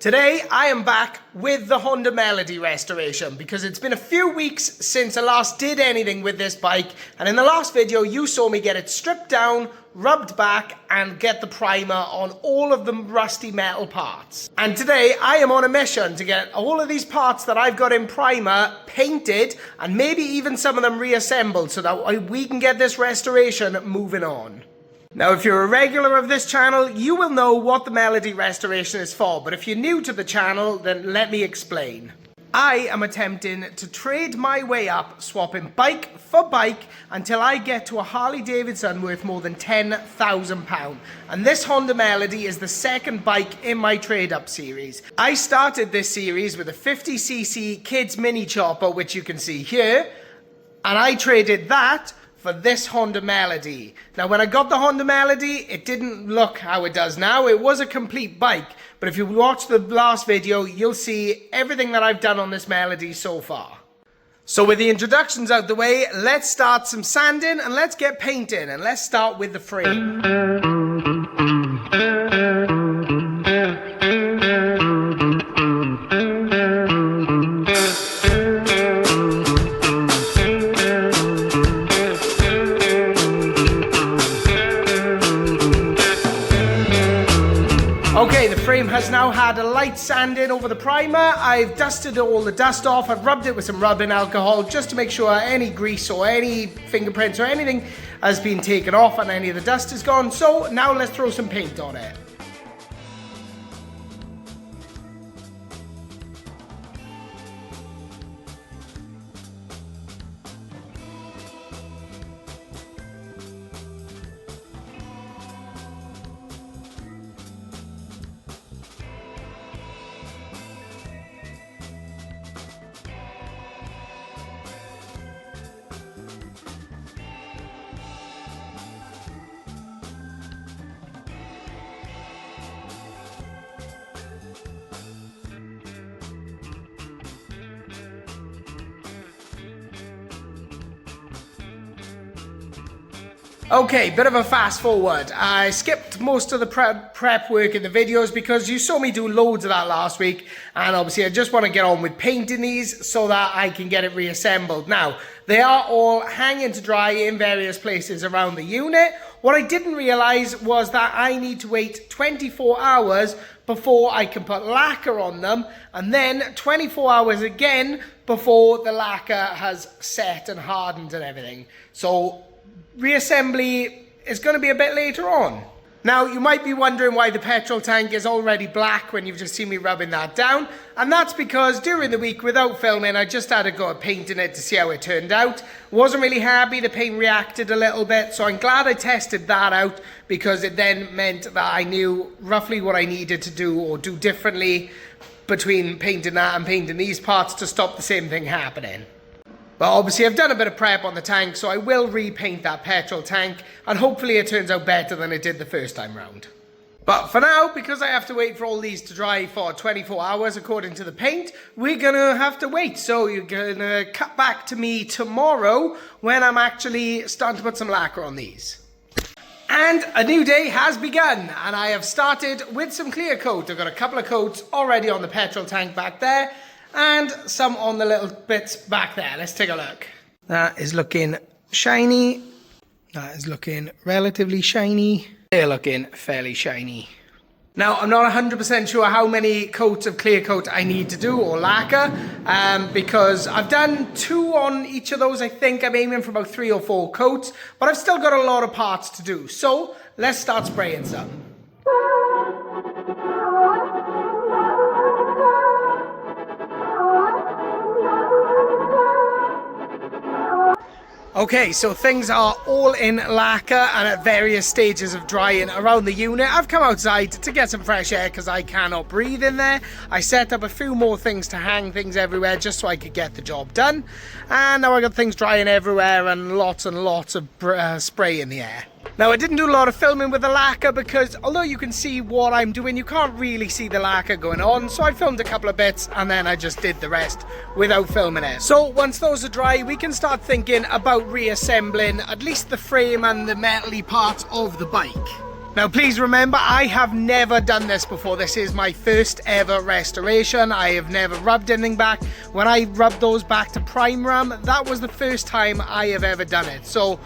Today I am back with the Honda Melody restoration because it's been a few weeks since I last did anything with this bike, and in the last video you saw me get it stripped down, rubbed back and get the primer on all of the rusty metal parts. And today I am on a mission to get all of these parts that I've got in primer painted and maybe even some of them reassembled so that we can get this restoration moving on. Now, if you're a regular of this channel, you will know what the Melody restoration is for, but if you're new to the channel, then let me explain. I am attempting to trade my way up, swapping bike for bike until I get to a Harley Davidson worth more than £10,000. And this Honda Melody is the second bike in my trade-up series. I started this series with a 50cc kids mini chopper, which you can see here, and I traded that for this Honda Melody. Now, when I got the Honda Melody, it didn't look how it does now. It was a complete bike, but if you watch the last video, you'll see everything that I've done on this Melody so far. So with the introductions out the way, let's start some sanding and let's get painting, and let's start with the frame. Okay, the frame has now had a light sanding over the primer. I've dusted all the dust off. I've rubbed it with some rubbing alcohol just to make sure any grease or any fingerprints or anything has been taken off and any of the dust is gone. So now let's throw some paint on it. Okay, bit of a fast forward. I skipped most of the prep work in the videos because you saw me do loads of that last week, and obviously I just want to get on with painting these so that I can get it reassembled. Now, they are all hanging to dry in various places around the unit. What I didn't realize was that I need to wait 24 hours before I can put lacquer on them, and then 24 hours again before the lacquer has set and hardened and everything. So reassembly is going to be a bit later on. Now, you might be wondering why the petrol tank is already black when you've just seen me rubbing that down, and that's because during the week without filming I just had a go at painting it to see how it turned out. Wasn't really happy, the paint reacted a little bit, so I'm glad I tested that out because it then meant that I knew roughly what I needed to do or do differently between painting that and painting these parts to stop the same thing happening. But obviously I've done a bit of prep on the tank, so I will repaint that petrol tank, and hopefully it turns out better than it did the first time round. But for now, because I have to wait for all these to dry for 24 hours according to the paint, we're gonna have to wait. So you're gonna cut back to me tomorrow when I'm actually starting to put some lacquer on these. And a new day has begun, and I have started with some clear coat. I've got a couple of coats already on the petrol tank back there, and some on the little bits back there. Let's take a look. That is looking shiny. That is looking relatively shiny. They're looking fairly shiny. Now, I'm not 100% sure how many coats of clear coat I need to do, or lacquer, because I've done 2 on each of those. I think I'm aiming for about 3 or 4 coats, but I've still got a lot of parts to do. So let's start spraying some. Okay, so things are all in lacquer and at various stages of drying around the unit. I've come outside to get some fresh air because I cannot breathe in there. I set up a few more things to hang things everywhere just so I could get the job done. And now I got things drying everywhere and lots of spray in the air. Now, I didn't do a lot of filming with the lacquer because although you can see what I'm doing, you can't really see the lacquer going on. So I filmed a couple of bits and then I just did the rest without filming it. So once those are dry, we can start thinking about reassembling at least the frame and the metal-y parts of the bike. Now please remember, I have never done this before. This is my first ever restoration. I have never rubbed anything back. When I rubbed those back to prime rum, that was the first time I have ever done it. So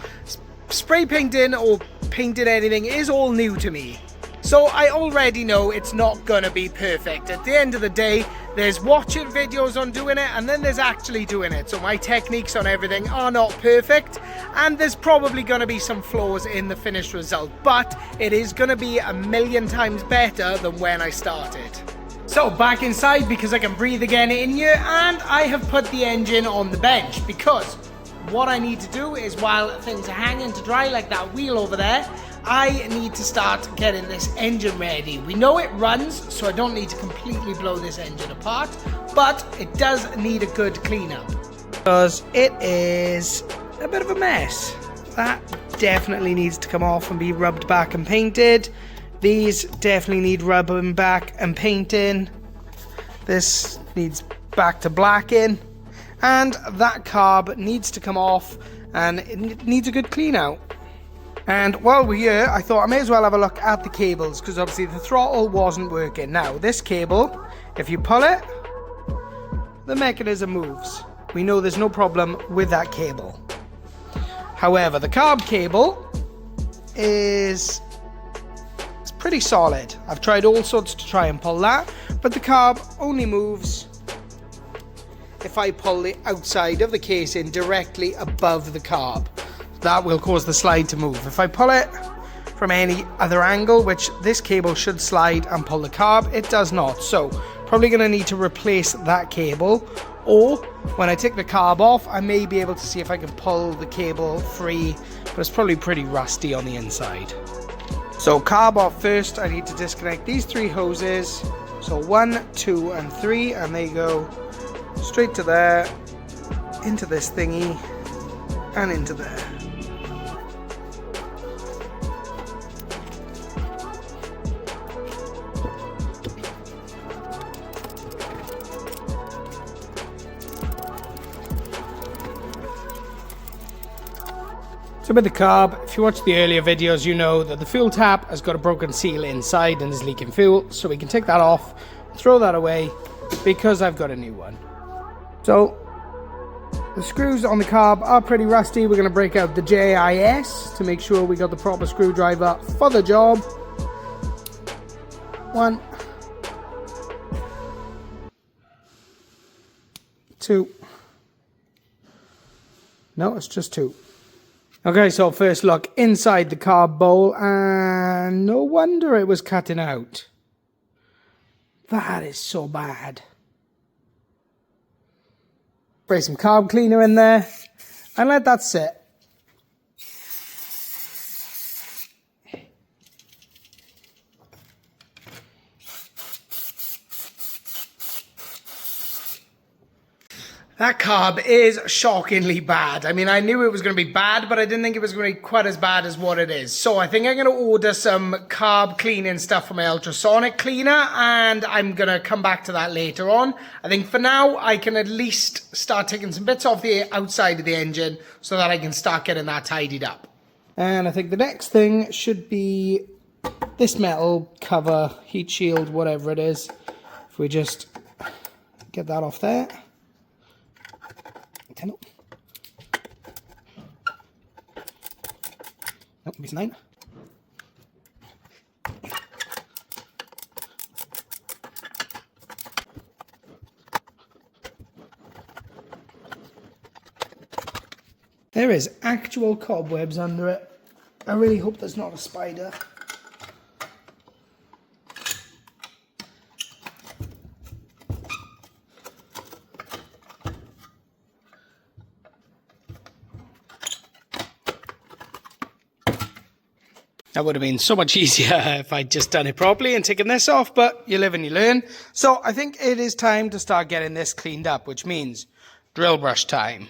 spray painting or painting anything is all new to me. So I already know it's not gonna be perfect. At the end of the day, there's watching videos on doing it and then there's actually doing it. So my techniques on everything are not perfect and there's probably gonna be some flaws in the finished result, but it is gonna be a million times better than when I started. So back inside because I can breathe again in here, and I have put the engine on the bench because what I need to do is, while things are hanging to dry like that wheel over there, I need to start getting this engine ready. We know it runs, so I don't need to completely blow this engine apart, but it does need a good cleanup because it is a bit of a mess. That definitely needs to come off and be rubbed back and painted. These definitely need rubbing back and painting. This needs back to blacking, and that carb needs to come off and it needs a good clean out. And while we're here, I thought I may as well have a look at the cables, because obviously the throttle wasn't working. Now, this cable, if you pull it, the mechanism moves. We know there's no problem with that cable. However, the carb cable is pretty solid. I've tried all sorts to try and pull that, but the carb only moves if I pull the outside of the casing directly above the carb. That will cause the slide to move. If I pull it from any other angle, which this cable should slide and pull the carb, it does not. So probably going to need to replace that cable, or when I take the carb off, I may be able to see if I can pull the cable free, but it's probably pretty rusty on the inside. So carb off first, I need to disconnect these 3 hoses. So 1, 2 and 3, and they go straight to there, into this thingy, and into there. So with the carb, if you watch the earlier videos, you know that the fuel tap has got a broken seal inside and is leaking fuel. So we can take that off, throw that away, because I've got a new one. So the screws on the carb are pretty rusty. We're going to break out the JIS to make sure we got the proper screwdriver for the job. 1, 2. No, it's just 2. Okay, so first look inside the carb bowl, and no wonder it was cutting out. That is so bad. Spray some carb cleaner in there and let that sit. That carb is shockingly bad. I mean, I knew it was going to be bad, but I didn't think it was going to be quite as bad as what it is. So I think I'm going to order some carb cleaning stuff for my ultrasonic cleaner, and I'm going to come back to that later on. I think for now, I can at least start taking some bits off the outside of the engine so that I can start getting that tidied up. And I think the next thing should be this metal cover, heat shield, whatever it is. If we just get that off there. Nope, miss 9. There is actual cobwebs under it. I really hope there's not a spider. That would have been so much easier if I'd just done it properly and taken this off, but you live and you learn. So I think it is time to start getting this cleaned up, which means drill brush time.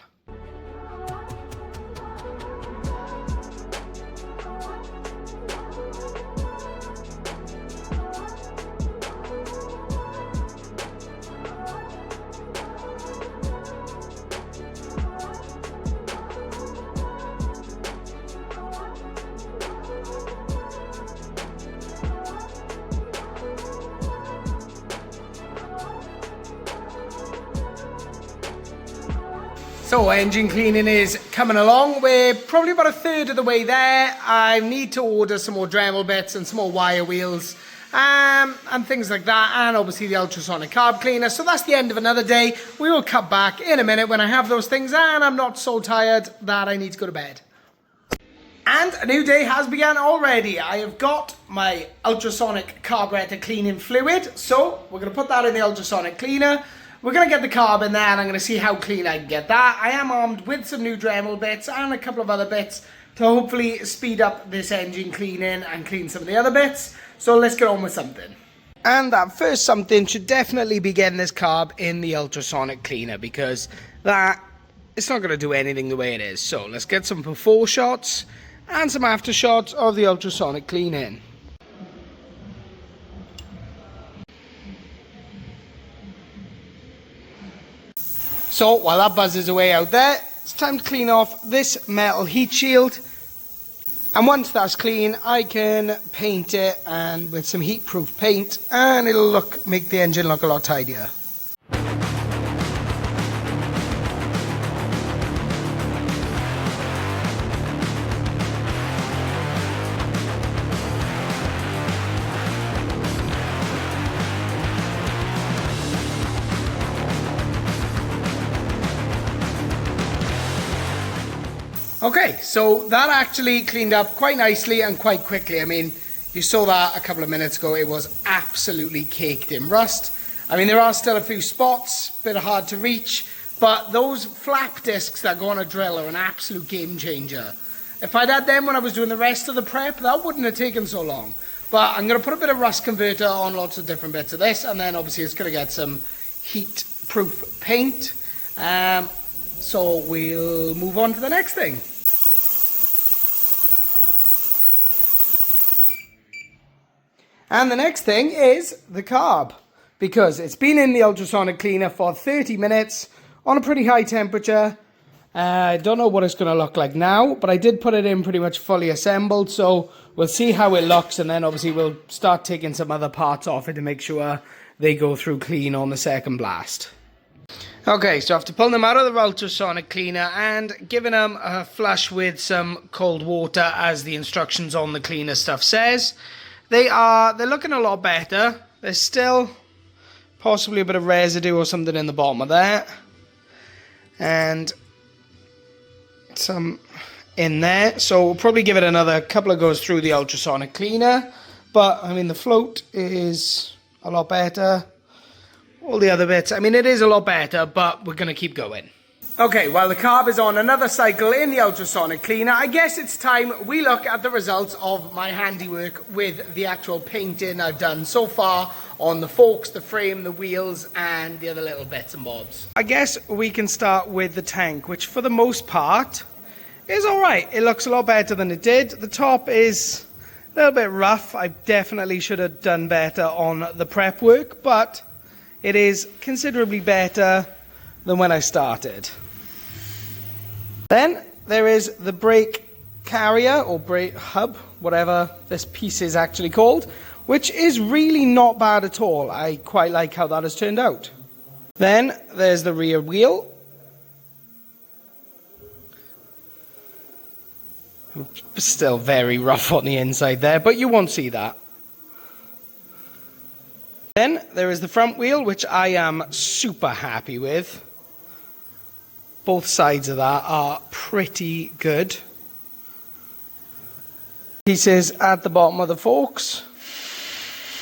So engine cleaning is coming along. We're probably about a third of the way there. I need to order some more Dremel bits and some more wire wheels and things like that, and obviously the ultrasonic carb cleaner. So that's the end of another day. We will cut back in a minute when I have those things and I'm not so tired that I need to go to bed. And a new day has begun already. I have got my ultrasonic carburetor cleaning fluid, so we're going to put that in the ultrasonic cleaner. We're going to get the carb in there and I'm going to see how clean I can get that. I am armed with some new Dremel bits and a couple of other bits to hopefully speed up this engine cleaning and clean some of the other bits. So let's get on with something. And that first something should definitely be getting this carb in the ultrasonic cleaner, because that, it's not going to do anything the way it is. So let's get some before shots and some after shots of the ultrasonic cleaning. So while that buzzes away out there, it's time to clean off this metal heat shield. And once that's clean, I can paint it and with some heat-proof paint, and it'll make the engine look a lot tidier. Okay, so that actually cleaned up quite nicely and quite quickly. I mean, you saw that a couple of minutes ago. It was absolutely caked in rust. I mean, there are still a few spots, a bit hard to reach, but those flap discs that go on a drill are an absolute game changer. If I'd had them when I was doing the rest of the prep, that wouldn't have taken so long. But I'm going to put a bit of rust converter on lots of different bits of this, and then obviously it's going to get some heat-proof paint. So we'll move on to the next thing. And the next thing is the carb, because it's been in the ultrasonic cleaner for 30 minutes on a pretty high temperature. I don't know what it's going to look like now, but I did put it in pretty much fully assembled, so we'll see how it looks, and then obviously we'll start taking some other parts off it to make sure they go through clean on the second blast. Okay, so after pulling them out of the ultrasonic cleaner and giving them a flush with some cold water, as the instructions on the cleaner stuff says, they're looking a lot better. There's still possibly a bit of residue or something in the bottom of that, and some in there. So we'll probably give it another couple of goes through the ultrasonic cleaner. But I mean, the float is a lot better. All the other bits, I mean, it is a lot better, but we're going to keep going. Okay, while the carb is on another cycle in the ultrasonic cleaner, I guess it's time we look at the results of my handiwork with the actual painting I've done so far on the forks, the frame, the wheels, and the other little bits and bobs. I guess we can start with the tank, which for the most part is alright. It looks a lot better than it did. The top is a little bit rough. I definitely should have done better on the prep work, but it is considerably better than when I started. Then there is the brake carrier or brake hub, whatever this piece is actually called, which is really not bad at all. I quite like how that has turned out. Then there's the rear wheel. Still very rough on the inside there, but you won't see that. Then there is the front wheel, which I am super happy with. Both sides of that are pretty good. Pieces at the bottom of the forks.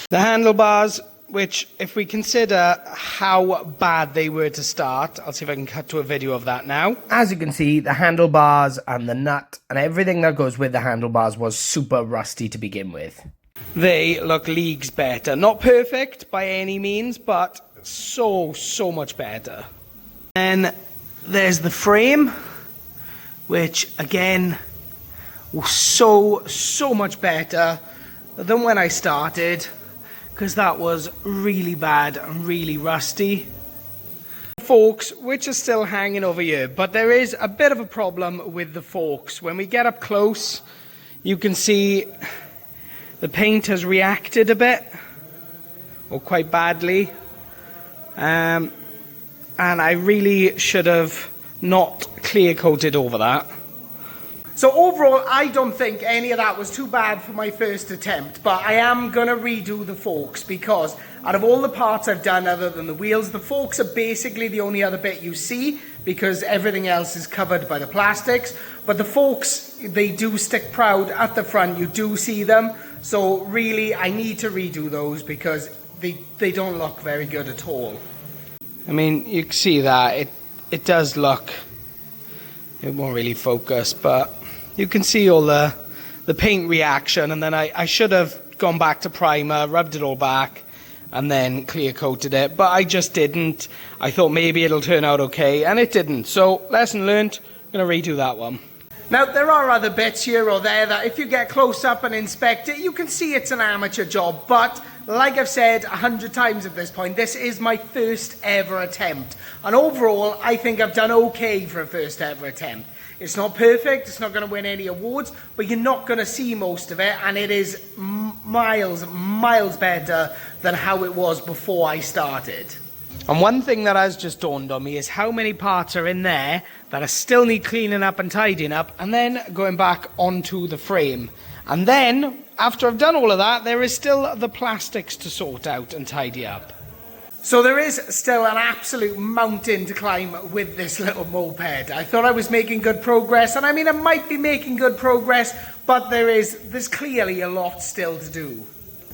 The handlebars, which if we consider how bad they were to start, I'll see if I can cut to a video of that now. As you can see, the handlebars and the nut and everything that goes with the handlebars was super rusty to begin with. They look leagues better. Not perfect by any means, but so much better. And there's the frame, which again was so much better than when I started, because that was really bad and really rusty. Forks, which are still hanging over here, but there is a bit of a problem with the forks. When we get up close, you can see the paint has reacted a bit, or quite badly, and I really should have not clear coated over that. So overall, I don't think any of that was too bad for my first attempt, but I am going to redo the forks because out of all the parts I've done other than the wheels, the forks are basically the only other bit you see because everything else is covered by the plastics. But the forks, they do stick proud at the front, you do see them. So really, I need to redo those because they don't look very good at all. I mean, you can see that, it does look, it won't really focus, but you can see all the paint reaction, and then I should have gone back to primer, rubbed it all back, and then clear coated it, but I just didn't. I thought maybe it'll turn out okay, and it didn't. So, lesson learned, I'm going to redo that one. Now, there are other bits here or there that if you get close up and inspect it, you can see it's an amateur job, but like I've said 100 times at this point, this is my first ever attempt. And overall, I think I've done okay for a first ever attempt. It's not perfect, it's not going to win any awards, but you're not going to see most of it, and it is miles better than how it was before I started. And one thing that has just dawned on me is how many parts are in there that I still need cleaning up and tidying up, and then going back onto the frame. And then, after I've done all of that, there is still the plastics to sort out and tidy up. So there is still an absolute mountain to climb with this little moped. I thought I was making good progress, and I mean I might be making good progress, but there's clearly a lot still to do.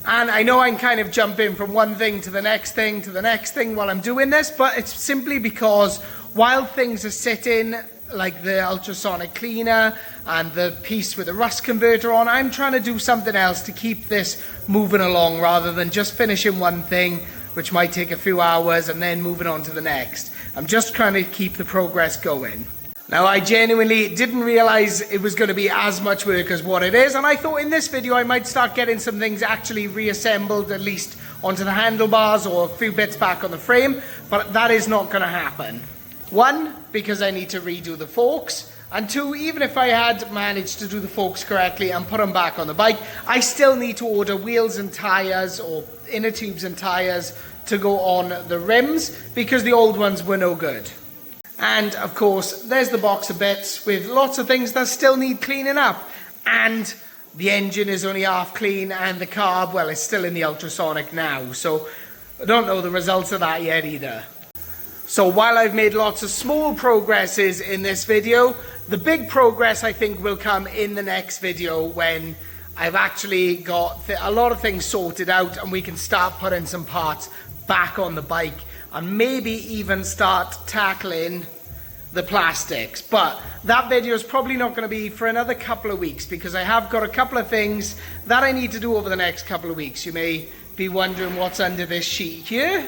And I know I'm kind of jumping from one thing to the next thing to the next thing while I'm doing this, but it's simply because while things are sitting, like the ultrasonic cleaner and the piece with the rust converter on, I'm trying to do something else to keep this moving along rather than just finishing one thing, which might take a few hours, and then moving on to the next. I'm just trying to keep the progress going. Now, I genuinely didn't realize it was going to be as much work as what it is, and I thought in this video I might start getting some things actually reassembled, at least onto the handlebars or a few bits back on the frame, but that is not going to happen. One, because I need to redo the forks, and two, even if I had managed to do the forks correctly and put them back on the bike, I still need to order wheels and tyres, or inner tubes and tyres, to go on the rims, because the old ones were no good. And of course, there's the box of bits with lots of things that still need cleaning up. And the engine is only half clean, and the carb, well, it's still in the ultrasonic now, so I don't know the results of that yet either. So while I've made lots of small progresses in this video, the big progress I think will come in the next video when I've actually got a lot of things sorted out and we can start putting some parts back on the bike and maybe even start tackling the plastics. But that video is probably not going to be for another couple of weeks because I have got a couple of things that I need to do over the next couple of weeks. You may be wondering what's under this sheet here.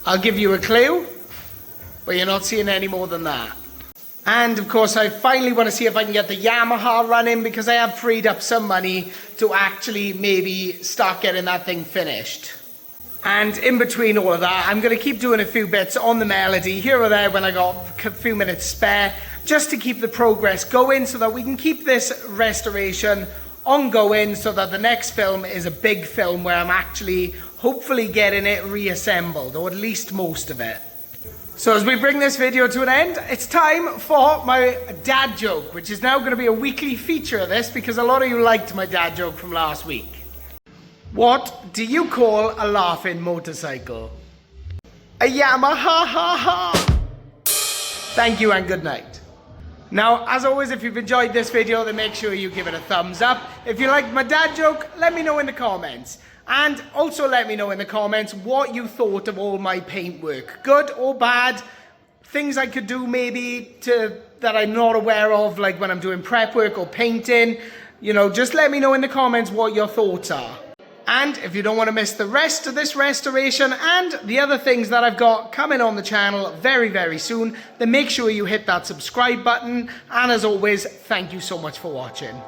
I'll give you a clue, but you're not seeing any more than that. And of course, I finally want to see if I can get the Yamaha running because I have freed up some money to actually maybe start getting that thing finished. And in between all of that, I'm going to keep doing a few bits on the Melody here or there when I got a few minutes spare, just to keep the progress going so that we can keep this restoration ongoing so that the next film is a big film where I'm actually hopefully getting it reassembled, or at least most of it. So as we bring this video to an end, it's time for my dad joke, which is now going to be a weekly feature of this because a lot of you liked my dad joke from last week. What do you call a laughing motorcycle? A Yamaha ha ha. Thank you and good night. Now, as always, if you've enjoyed this video, then make sure you give it a thumbs up. If you liked my dad joke, let me know in the comments. And also let me know in the comments what you thought of all my paint work. Good or bad, things I could do maybe that I'm not aware of, like when I'm doing prep work or painting. You know, just let me know in the comments what your thoughts are. And if you don't want to miss the rest of this restoration and the other things that I've got coming on the channel very, very soon, then make sure you hit that subscribe button. And as always, thank you so much for watching.